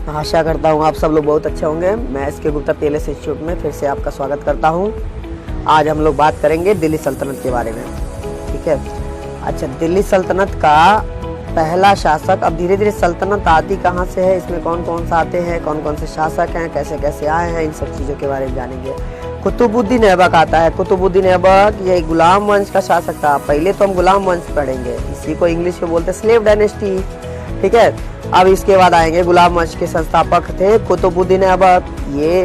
आशा करता हूँ आप सब लोग बहुत अच्छे होंगे। मैं एसके गुप्ता PLS इंस्टीट्यूट में फिर से आपका स्वागत करता हूँ। आज हम लोग बात करेंगे दिल्ली सल्तनत के बारे में, ठीक है। अच्छा, दिल्ली सल्तनत का पहला शासक, अब धीरे धीरे सल्तनत आती कहाँ से है, इसमें कौन कौन से आते हैं, कौन कौन से शासक हैं, कैसे कैसे आए हैं, इन सब चीज़ों के बारे में जानेंगे। कुतुबुद्दीन ऐबक आता है। कुतुबुद्दीन ऐबक ये गुलाम वंश का शासक था। पहले तो हम गुलाम वंश पढ़ेंगे, इसी को इंग्लिश में बोलते हैं स्लेव डायनेस्टी, ठीक है। अब इसके बाद आएंगे गुलाम वंश के संस्थापक थे कुतुबुद्दीन ऐबक। ये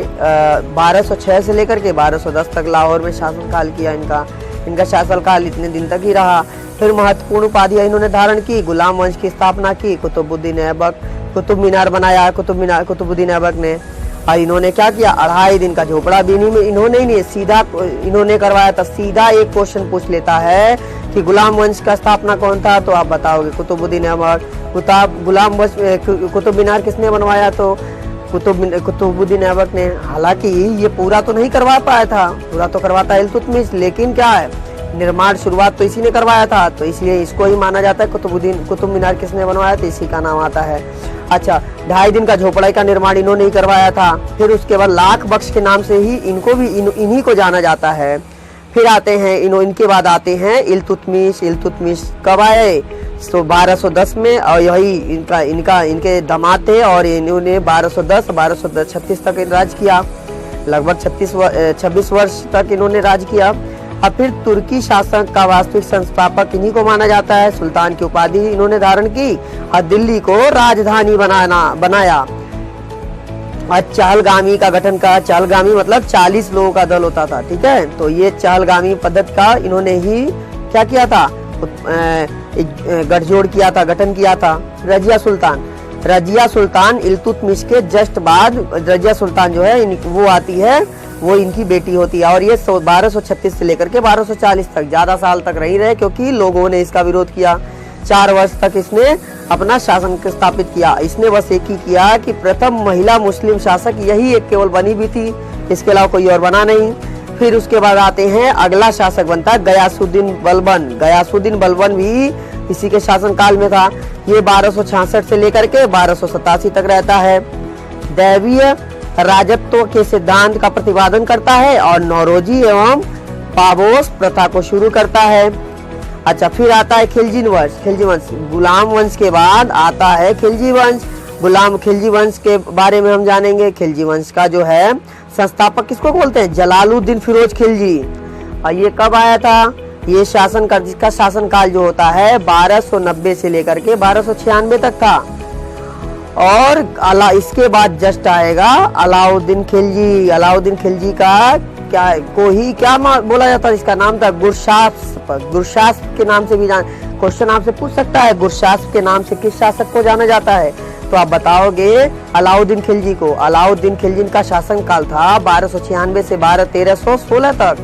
1206 से लेकर के 1210 तक लाहौर में शासनकाल किया। इनका शासनकाल इतने दिन तक ही रहा। फिर महत्वपूर्ण उपाधियां इन्होंने धारण की, गुलाम वंश की स्थापना की कुतुबुद्दीन ऐबक। कुतुब मीनार बनाया कुतुबुद्दीन ऐबक ने। और इन्होंने क्या किया, 2.5 दिन का झोपड़ा भी इन्होंने ही नहीं, सीधा इन्होंने करवाया था। सीधा एक क्वेश्चन पूछ लेता है कि गुलाम वंश का स्थापना कौन था, तो आप बताओगे कुतुबुद्दीन ऐबक। गुलाम वंश कुतुब मीनार किसने बनवाया, तो कुतुबुद्दीन ऐबक ने। हालांकि ये पूरा तो नहीं करवा पाया था, पूरा तो करवाता इल्तुतमिश, लेकिन क्या है, निर्माण शुरुआत तो इसी ने करवाया था, तो इसलिए इसको ही माना जाता है कुतुब मीनार किसने बनवाया, तो इसी का नाम आता है। अच्छा, 2.5 दिन का झोपड़ा का निर्माण इन्होंने ही करवाया था। फिर उसके बाद लाख बख्श के नाम से ही इनको भी इन्हीं को जाना जाता है। फिर आते हैं इनके बाद आते हैं इल्तुतमिश कब आए, तो 1210 में, और यही इनके दामाद थे, और इन्होंने 1210-1236 तक राज किया। लगभग 26 वर्ष तक इन्होंने राज किया। और फिर तुर्की शासन का वास्तविक संस्थापक इन्हीं को माना जाता है। सुल्तान की उपाधि इन्होंने धारण की और दिल्ली को राजधानी बनाया। और चहलगामी का गठन का, चहलगामी मतलब 40 लोगों का दल होता था, ठीक है। तो ये चहलगामी पद्धति का इन्होंने ही क्या किया था, गठजोड़ किया था, गठन किया था। रजिया सुल्तान इल्तुतमिश के जस्ट बाद, रजिया सुल्तान जो है वो आती है, वो इनकी बेटी होती है। और ये 1236 से लेकर के 1240 तक ज्यादा साल तक रहे, क्योंकि लोगों ने इसका विरोध किया। 4 वर्ष तक इसने अपना शासन स्थापित किया। इसने बस एक ही किया कि प्रथम महिला मुस्लिम शासक यही एक केवल बनी भी थी, इसके अलावा कोई और बना नहीं। फिर उसके बाद आते हैं, अगला शासक बनता है गयासुद्दीन बलबन। गयासुद्दीन बलबन भी इसी के शासनकाल में था। ये 1266 से लेकर के 1287 तक रहता है। दैवीय राजत्व के सिद्धांत का प्रतिपादन करता है और नौरोजी एवं पाबोस प्रथा को शुरू करता है। अच्छा, फिर आता है खिलजी वंश। गुलाम वंश के बाद आता है खिलजी वंश। खिलजी वंश के बारे में हम जानेंगे। खिलजी वंश का जो है संस्थापक किसको बोलते हैं, जलालुद्दीन फिरोज खिलजी। और ये कब आया था, ये जिसका शासनकाल जो होता है 1290 से लेकर के 1296 तक था। और इसके बाद जस्ट आएगा अलाउद्दीन खिलजी। अलाउद्दीन खिलजी का क्या बोला जाता है, इसका नाम था गुरशास्प के नाम से भी क्वेश्चन आपसे पूछ सकता है, गुरशास्प के नाम से किस शासक को जाना जाता है, तो आप बताओगे अलाउद्दीन खिलजी को। अलाउद्दीन खिलजी का शासन काल था 1296 से 1316 तक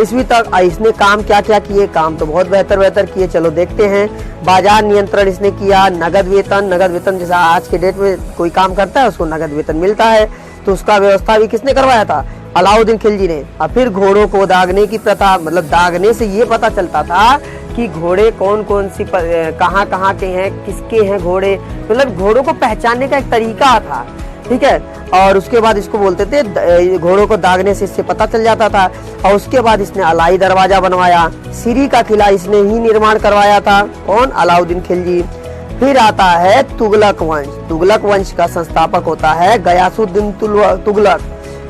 ईस्वी तक। इसने काम क्या क्या किए, काम तो बहुत बेहतर किए, चलो देखते हैं। बाजार नियंत्रण इसने किया। नगद वेतन जैसा आज के डेट में कोई काम करता है उसको नगद वेतन मिलता है, तो उसका व्यवस्था भी किसने करवाया था, अलाउद्दीन खिलजी ने। और फिर घोड़ों को दागने की प्रथा, मतलब दागने से ये पता चलता था कि घोड़े कौन सी कहाँ के हैं, किसके हैं घोड़े, मतलब घोड़ों को पहचानने का एक तरीका था, ठीक है। और उसके बाद इसको बोलते थे, घोड़ों को दागने से इससे पता चल जाता था। और उसके बाद इसने अलाई दरवाजा बनवाया। सीरी का किला इसने ही निर्माण करवाया था, कौन, अलाउद्दीन खिलजी। फिर आता है तुगलक वंश। तुगलक वंश का संस्थापक होता है गयासुद्दीन तुगलक।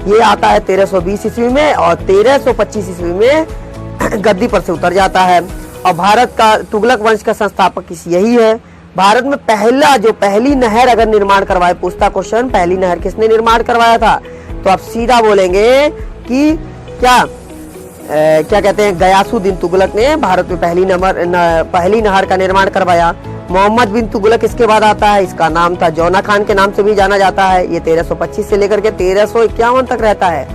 ये आता है 1320 ईस्वी में, और 1325 ईस्वी में गद्दी पर से उतर जाता है। और भारत का तुगलक वंश का संस्थापक यही है। भारत में पहली नहर अगर निर्माण करवाए, पूछता क्वेश्चन, पहली नहर किसने निर्माण करवाया था, तो आप सीधा बोलेंगे कि क्या कहते हैं, गयासुद्दीन तुगलक ने भारत में पहली नहर का निर्माण करवाया। मोहम्मद बिन तुगलक इसके बाद आता है, इसका नाम था जौना खान के नाम से भी जाना जाता है। ये 1325 से लेकर के 1351 तक रहता है।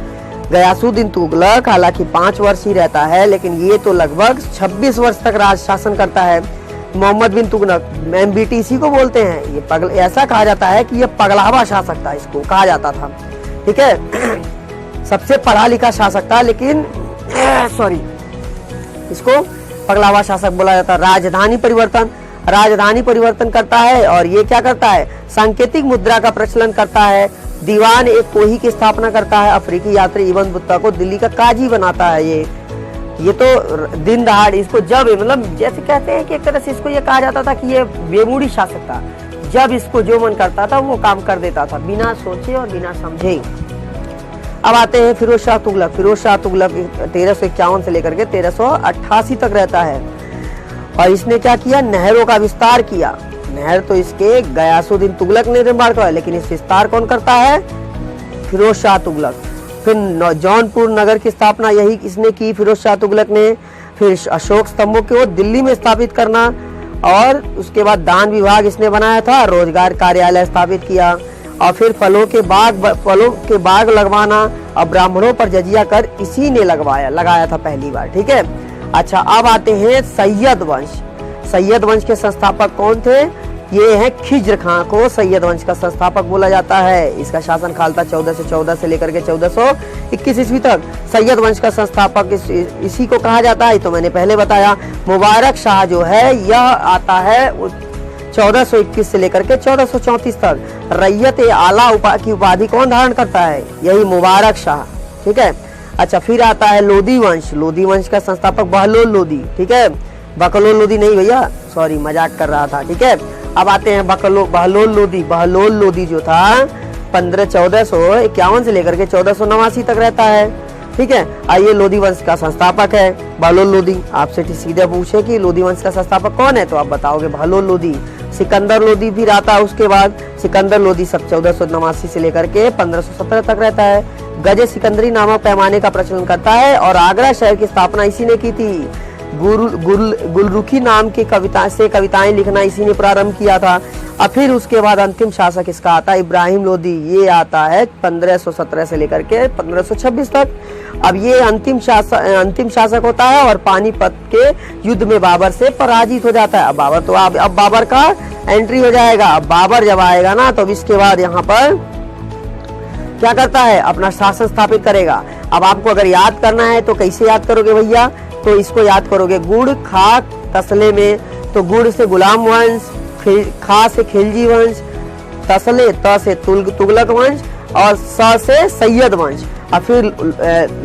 गयासुद्दीन तुगलक हालांकि 5 वर्ष ही रहता है, लेकिन ये तो लगभग 26 वर्ष तक राज शासन करता है। मोहम्मद बिन तुगलक MBTC को बोलते हैं। ये ऐसा कहा जाता है कि ये पगलावा शासक था, इसको कहा जाता था, ठीक है। सबसे पढ़ा लिखा शासक था, लेकिन इसको पगलावा शासक बोला जाता। राजधानी परिवर्तन। राजधानी परिवर्तन करता है और ये क्या करता है, सांकेतिक मुद्रा का प्रचलन करता है। दीवान एक कोही की स्थापना करता है। अफ्रीकी यात्री इब्न बतूता को दिल्ली का काजी बनाता है। ये तो दिन दहाड़ इसको जब मतलब जैसे कहते हैं कि एक तरह से इसको ये कहा जाता था कि ये बेमूड़ी शासक था, जब इसको जो मन करता था वो काम कर देता था बिना सोचे और बिना समझे। अब आते हैं फिरोज शाह तुगलक। फिरोज शाह तुगलक 1351 से लेकर के 1388 तक रहता है और इसने क्या किया, नहरों का विस्तार किया। नहर तो इसके गयासुद्दीन तुगलक ने निर्माण करवाया, लेकिन इस विस्तार कौन करता है, फिरोज शाह तुगलक। फिर जौनपुर नगर की स्थापना यही इसने की, फिरोज शाह तुगलक ने। फिर अशोक स्तंभों को दिल्ली में स्थापित करना और उसके बाद दान विभाग इसने बनाया था, रोजगार कार्यालय स्थापित किया और फिर फलों के बाग लगवाना और ब्राह्मणों पर जजिया कर इसी ने लगाया था पहली बार। ठीक है, अच्छा अब आते हैं सैयद वंश। सैयद वंश के संस्थापक कौन थे, ये है खिज्र खां को सैयद वंश का संस्थापक बोला जाता है। इसका शासन काल था 1414 से लेकर के 1421 ईस्वी तक। सैयद वंश का संस्थापक इसी को कहा जाता है, तो मैंने पहले बताया। मुबारक शाह जो है यह आता है 1421 से लेकर के 1434 तक। रैयत आला की उपाधि कौन धारण करता है, यही मुबारक शाह। ठीक है, अच्छा फिर आता है लोदी वंश। लोदी वंश का संस्थापक बहलोल लोदी। ठीक है, बकलोल लोदी नहीं भैया, सॉरी मजाक कर रहा था। ठीक है, अब आते हैं बहलोल लोदी। बहलोल लोदी जो था 1451 से लेकर के 1489 तक रहता है। ठीक है, आइए लोदी वंश का संस्थापक है बहलोल लोदी। आपसे सीधे पूछे कि लोदी वंश का संस्थापक कौन है, तो आप बताओगे बहलोल लोदी। सिकंदर लोदी भी रहता है उसके बाद। सिकंदर लोदी सब 1489 से लेकर के 1517 तक रहता है। गजे सिकंदरी नामक पैमाने का प्रचलन करता है और आगरा शहर की स्थापना इसी ने की थी। गुलरुखी नाम की कविताएं लिखना इसी ने प्रारंभ किया था। और फिर उसके बाद अंतिम शासक इसका आता है इब्राहिम लोदी। ये आता है 1517 से लेकर के 1526 तक। अब ये अंतिम शासक होता है और पानीपत के युद्ध में बाबर से पराजित हो जाता है। अब बाबर का एंट्री हो जाएगा। अब बाबर जब आएगा ना, तो इसके बाद यहाँ पर क्या करता है, अपना शासन स्थापित करेगा। अब आपको अगर याद करना है तो कैसे याद करोगे भैया, तो इसको याद करोगे गुड़ खाक तसले में, तो गुड़ से गुलाम वंश, खा से खिलजी वंश, तसले त से तुगलक वंश और स से सैयद वंश। और फिर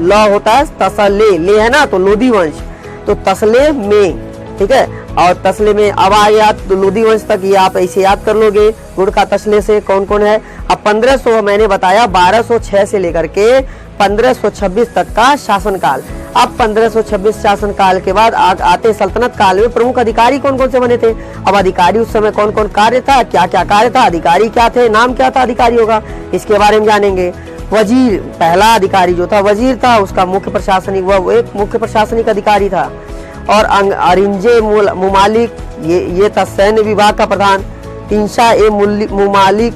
ल होता है तसले, ले है ना, तो लोदी वंश, तो तसले में। ठीक है, और तसले में अब आ गया तो लोदी वंश तक, ये आप ऐसे याद कर लोगे। गुड़ का तसले से कौन कौन है। अब 1500 मैंने बताया 1206 से लेकर के 1526 तक का शासनकाल। अब 1526 शासनकाल के बाद आते सल्तनत काल में प्रमुख अधिकारी कौन कौन से बने थे। अब अधिकारी उस समय कौन कौन कार्य था, क्या क्या कार्य था, अधिकारी क्या थे, नाम क्या था अधिकारी होगा, इसके बारे में जानेंगे। वजीर, पहला अधिकारी जो था वजीर था, उसका मुख्य प्रशासनिक, वह एक मुख्य प्रशासनिक अधिकारी था। और अरिंजे मुमालिक, ये था सैन्य विभाग का प्रधान। इंशा ए मुमालिक,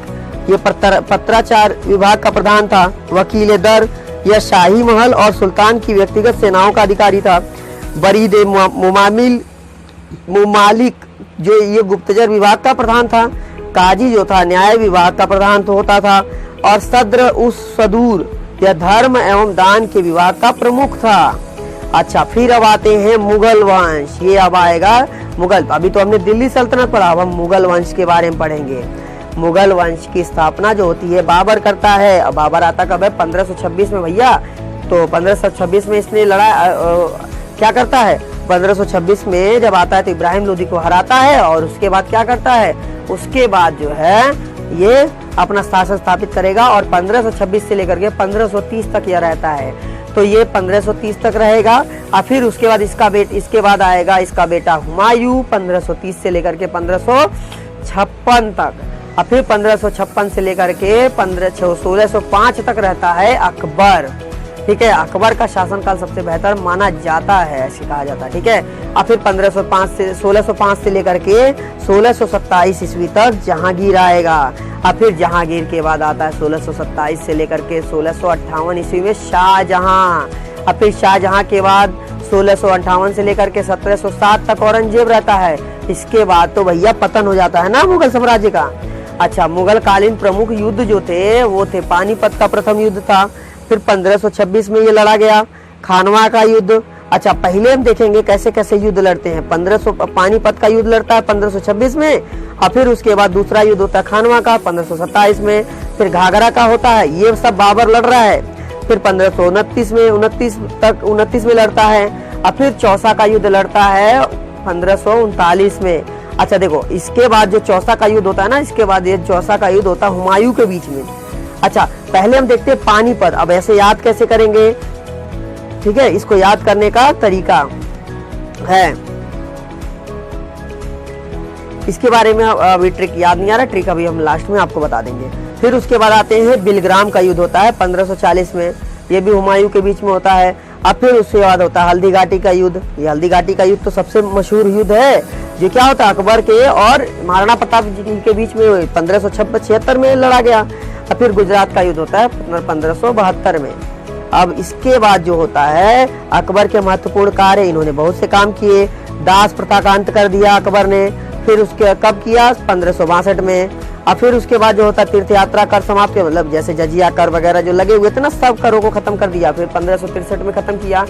ये पत्राचार विभाग का प्रधान था। वकील दर, यह शाही महल और सुल्तान की व्यक्तिगत सेनाओं का अधिकारी था। बरीद ए मुमालिक, जो ये गुप्तचर विभाग का प्रधान था। काजी जो था न्याय विभाग का प्रधान तो होता था। और सद्र उस सदूर, यह धर्म एवं दान के विभाग का प्रमुख था। अच्छा, फिर अब आते हैं मुगल वंश। ये अब आएगा मुगल, अभी तो हमने दिल्ली सल्तनत पढ़ा, अब हम मुगल वंश के बारे में पढ़ेंगे। मुगल वंश की स्थापना जो होती है बाबर करता है। अब बाबर आता कब है, 1526 में भैया। तो 1526 में इसने क्या करता है, 1526 में जब आता है तो इब्राहिम लोदी को हराता है और उसके बाद क्या करता है, उसके बाद जो है ये अपना शासन स्थापित करेगा और 1526 से लेकर के 1530 तक यह रहता है। तो ये 1530 तक रहेगा और फिर उसके बाद इसके बाद आएगा इसका बेटा हुमायूं 1530 से लेकर के 1556 तक। और फिर 1556 से लेकर के 1605 तक रहता है अकबर। ठीक है, अकबर का शासनकाल सबसे बेहतर माना जाता है, ऐसे कहा जाता है। ठीक है, और फिर 1605 से लेकर के 1627 ईस्वी तक जहांगीर आएगा। और फिर जहांगीर के बाद आता है 1627 से लेकर के 1658 ईस्वी में शाहजहां। और फिर शाहजहां के बाद 1658 से लेकर के 1707 तक औरंगजेब रहता है। इसके बाद तो भैया पतन हो जाता है ना मुगल साम्राज्य का। अच्छा, मुगल कालीन प्रमुख युद्ध जो थे वो थे, पानीपत का प्रथम युद्ध था। फिर 1526 में ये लड़ा गया, खानवा का युद्ध। अच्छा, पहले हम देखेंगे कैसे कैसे युद्ध लड़ते हैं। 1500 पानीपत का युद्ध लड़ता है 1526 में, और फिर उसके बाद दूसरा युद्ध होता है खानवा का 1527 में, फिर घाघरा का होता है, ये सब बाबर लड़ रहा है। फिर 1529 में 29 में लड़ता है, और फिर चौसा का युद्ध लड़ता है 1539 में। अच्छा देखो, इसके बाद जो चौसा का युद्ध होता है ना, इसके बाद ये चौसा का युद्ध होता है हुमायूं के बीच में। अच्छा, पहले हम देखते हैं पानीपत। अब ऐसे याद कैसे करेंगे, ठीक है, इसको याद करने का तरीका है, इसके बारे में अभी ट्रिक याद नहीं आ रहा, ट्रिक अभी हम लास्ट में आपको बता देंगे। फिर उसके बाद आते हैं बिलग्राम का युद्ध होता है 1540 में, ये भी हुमायूं के बीच में होता है। अब फिर उसके बाद होता है हल्दी घाटी का युद्ध। ये हल्दी घाटी का युद्ध तो सबसे मशहूर युद्ध है, जो क्या होता है अकबर के और महाराणा प्रताप जी के बीच में 1576 में लड़ा गया। अब फिर गुजरात का युद्ध होता है 1572 में। अब इसके बाद जो होता है अकबर के महत्वपूर्ण कार्य, इन्होंने बहुत से काम किए। दास प्रथा का अंत कर दिया अकबर ने। फिर उसके कब किया, 1562 में। और फिर उसके बाद जो होता है तीर्थ यात्रा कर समाप्त किया, मतलब जैसे जजिया कर वगैरह जो लगे हुए थे ना, सब करों को खत्म कर दिया। फिर 1563 में खत्म किया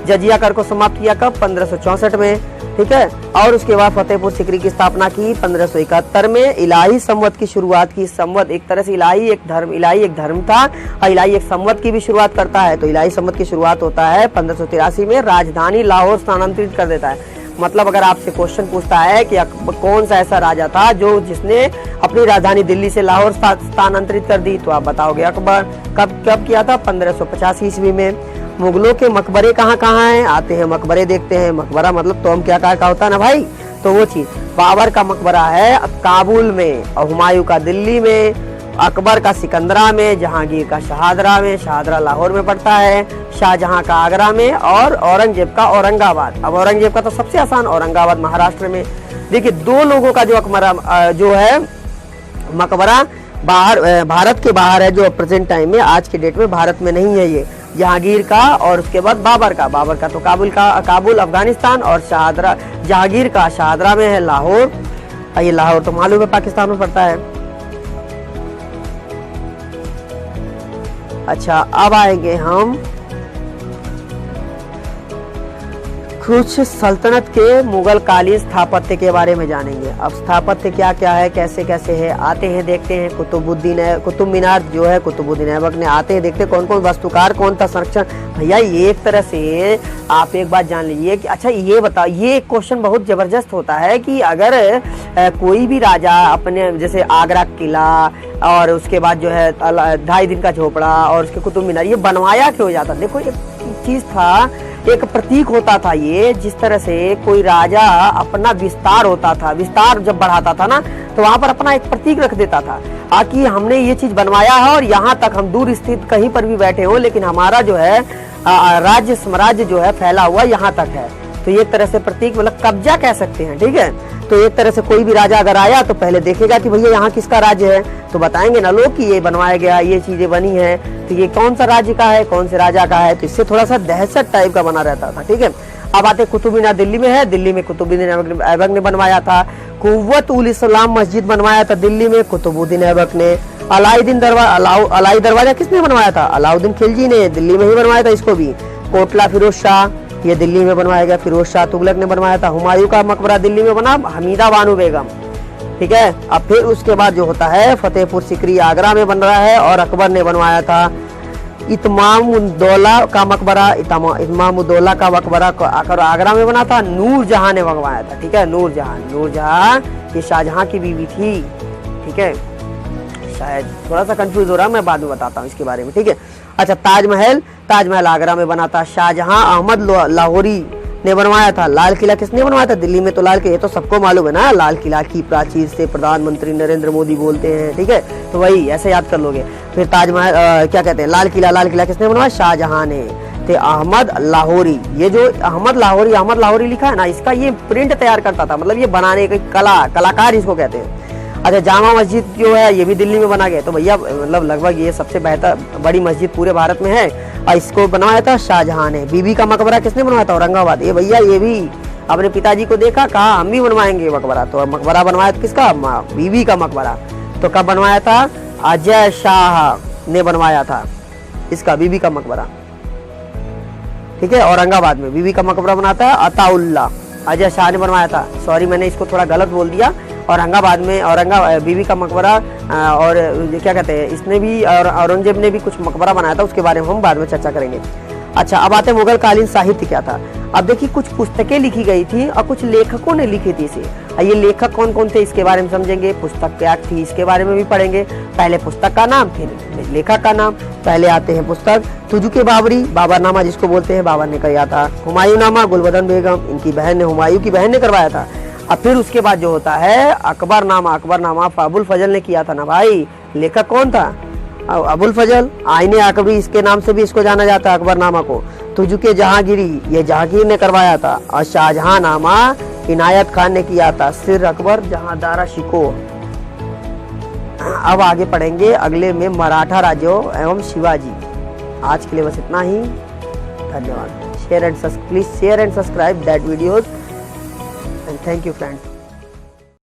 जजिया कर को, समाप्त किया कब, 1564 में, ठीक है। और उसके बाद फतेहपुर सीकरी की स्थापना की 1571 में। इलाही संवत की शुरुआत की। संवत एक तरह से इलाही एक धर्म था, और इलाही एक संवत की भी शुरुआत करता है। तो इलाही संवत की शुरुआत होता है 1583 में, राजधानी लाहौर स्थानांतरित कर देता है। मतलब अगर आपसे क्वेश्चन पूछता है कि कौन सा ऐसा राजा था जो जिसने अपनी राजधानी दिल्ली से लाहौर स्थानांतरित कर दी, तो आप बताओगे अकबर। कब किया था, 1585 ईस्वी में। मुगलों के मकबरे कहाँ कहाँ हैं, आते हैं मकबरे देखते हैं। मकबरा मतलब तो हम क्या का होता है ना भाई, तो वो चीज। बाबर का मकबरा है काबुल में, और हुमायूं का दिल्ली में, अकबर का सिकंदरा में, जहांगीर का शाहदरा में, शाहदरा लाहौर में पड़ता है, शाहजहां का आगरा में, और औरंगजेब का औरंगाबाद। अब औरंगजेब का तो सबसे आसान, औरंगाबाद महाराष्ट्र में। देखिए, दो लोगों का जो है मकबरा बाहर, भारत के बाहर है, जो प्रेजेंट टाइम में आज के डेट में भारत में नहीं है। ये जहांगीर का और उसके बाद बाबर का तो काबुल अफगानिस्तान, और शाहदरा जहांगीर का शाहदरा में है, लाहौर। ये लाहौर तो मालूम है पाकिस्तान में पड़ता है। अच्छा, अब आएंगे हम कुछ सल्तनत के मुगल कालीन स्थापत्य के बारे में जानेंगे। अब स्थापत्य क्या क्या है, कैसे कैसे है, आते हैं देखते हैं। कुतुब मीनार जो है कुतुबुद्दीन ऐबक ने, आते हैं देखते कौन कौन वास्तुकार, कौन था संरक्षण। भैया ये एक तरह से आप एक बात जान लीजिए कि अच्छा ये बताओ, ये क्वेश्चन बहुत जबरदस्त होता है कि अगर कोई भी राजा अपने, जैसे आगरा किला और उसके बाद जो है 2.5 दिन का झोपड़ा और उसके कुतुब मीनार, ये बनवाया क्यों जाता। देखो एक चीज था, एक प्रतीक होता था ये। जिस तरह से कोई राजा अपना विस्तार होता था, विस्तार जब बढ़ाता था ना, तो वहां पर अपना एक प्रतीक रख देता था कि हमने ये चीज बनवाया है, और यहाँ तक हम दूर स्थित कहीं पर भी बैठे हो, लेकिन हमारा जो है राज्य साम्राज्य जो है फैला हुआ यहाँ तक है। तो ये एक तरह से प्रतीक, मतलब कब्जा कह सकते हैं, ठीक है। तो एक तरह से कोई भी राजा अगर आया तो पहले देखेगा कि भैया यहाँ किसका राज्य है, तो बताएंगे ना लोग कि ये बनवाया गया, ये चीजें बनी है, तो ये कौन सा राज्य का है, कौन से राजा का है। तो इससे थोड़ा सा दहशत टाइप का बना रहता था, ठीक है। अब आते कुतुब मीनार दिल्ली में है, दिल्ली में कुतुबुद्दीन ऐबक ने बनवाया था। कुव्वत उल इस्लाम मस्जिद बनवाया था दिल्ली में कुतुबुद्दीन ऐबक ने। अलाई दरवाजा किसने बनवाया था, अलाउद्दीन खिलजी ने, दिल्ली में ही बनवाया था इसको भी। कोटला फिरोज शाह, ये दिल्ली में बनवाया गया, फिरोज शाह तुगलक ने बनवाया था। हुमायूं का मकबरा दिल्ली में बना, हमीदा बानो बेगम, ठीक है। अब फिर उसके बाद जो होता है फतेहपुर सीकरी आगरा में बन रहा है, और अकबर ने बनवाया था। इमाम-उद-दौला का मकबरा, इमाम-उद-दौला का मकबरा आगरा में बना था, नूरजहां ने बनवाया था, ठीक है। नूरजहां ये शाहजहां की बीवी थी, ठीक है। शायद थोड़ा सा कंफ्यूज हो रहा है, मैं बाद में बताता हूँ इसके बारे में, ठीक है। अच्छा, ताजमहल आगरा में बना था, शाहजहां अहमद लाहौरी ने बनवाया था। लाल किला किसने बनवाया था, दिल्ली में तो लाल किला, ये तो सबको मालूम है ना, लाल किला की प्राचीर से प्रधानमंत्री नरेंद्र मोदी बोलते हैं, ठीक है। तो वही ऐसे याद कर लोगे। फिर ताजमहल क्या कहते हैं, लाल किला किसने बनवाया, शाहजहां ने। थे अहमद लाहौरी, ये जो अहमद लाहौरी लिखा है ना, इसका ये प्रिंट तैयार करता था, मतलब ये बनाने की कलाकार इसको कहते हैं। अच्छा, जामा मस्जिद जो है ये भी दिल्ली में बना गया। तो भैया मतलब लगभग ये सबसे बेहतर बड़ी मस्जिद पूरे भारत में है, और इसको बनवाया था शाहजहां ने। बीबी का मकबरा किसने बनवाया था, औरंगाबाद। ये भैया ये भी अपने पिताजी को देखा, कहा हम भी बनवाएंगे मकबरा, तो मकबरा बनवाया था किसका, बीबी का मकबरा। तो कब बनवाया था, अजय शाह ने बनवाया था इसका, बीबी का मकबरा। ठीक है। औरंगाबाद में बीबी का मकबरा बनाता है अताउल्ला, अजय शाह ने बनवाया था। सॉरी मैंने इसको थोड़ा गलत बोल दिया। औरंगाबाद में बीबी का मकबरा और क्या कहते हैं, इसने भी और औरंगजेब ने भी कुछ मकबरा बनाया था, उसके बारे में हम बाद में चर्चा करेंगे। अच्छा, अब आते हैं मुगल कालीन साहित्य क्या था। अब देखिए कुछ पुस्तकें लिखी गई थी और कुछ लेखकों ने लिखी थी इसे। ये लेखक कौन कौन थे इसके बारे में समझेंगे, पुस्तक क्या थी इसके बारे में भी पढ़ेंगे। पहले पुस्तक का नाम, फिर लेखक का नाम। पहले आते हैं पुस्तक तुजुके बाबरी, बाबरनामा जिसको बोलते हैं, बाबर ने किया था। हुमायूंनामा, गुलबदन बेगम, इनकी बहन ने, हुमायूं की बहन ने करवाया था। अब फिर उसके बाद जो होता है अकबरनामा, अकबरनामा अबुल फजल ने किया था ना भाई। लेखक कौन था? अबुल फजल। आईने अकबरी इसके नाम से भी इसको जाना जाता है अकबरनामा को। तुजुके जहांगीरी, ये जहांगीर ने करवाया था। और शाहजहां नामा इनायत खान ने किया था। सिर अकबर, जहांदारा शिको। अब आगे पढ़ेंगे अगले में मराठा राज्यों एवं शिवाजी। आज के लिए बस इतना ही, धन्यवाद। Please share and subscribe that videos and thank you friends.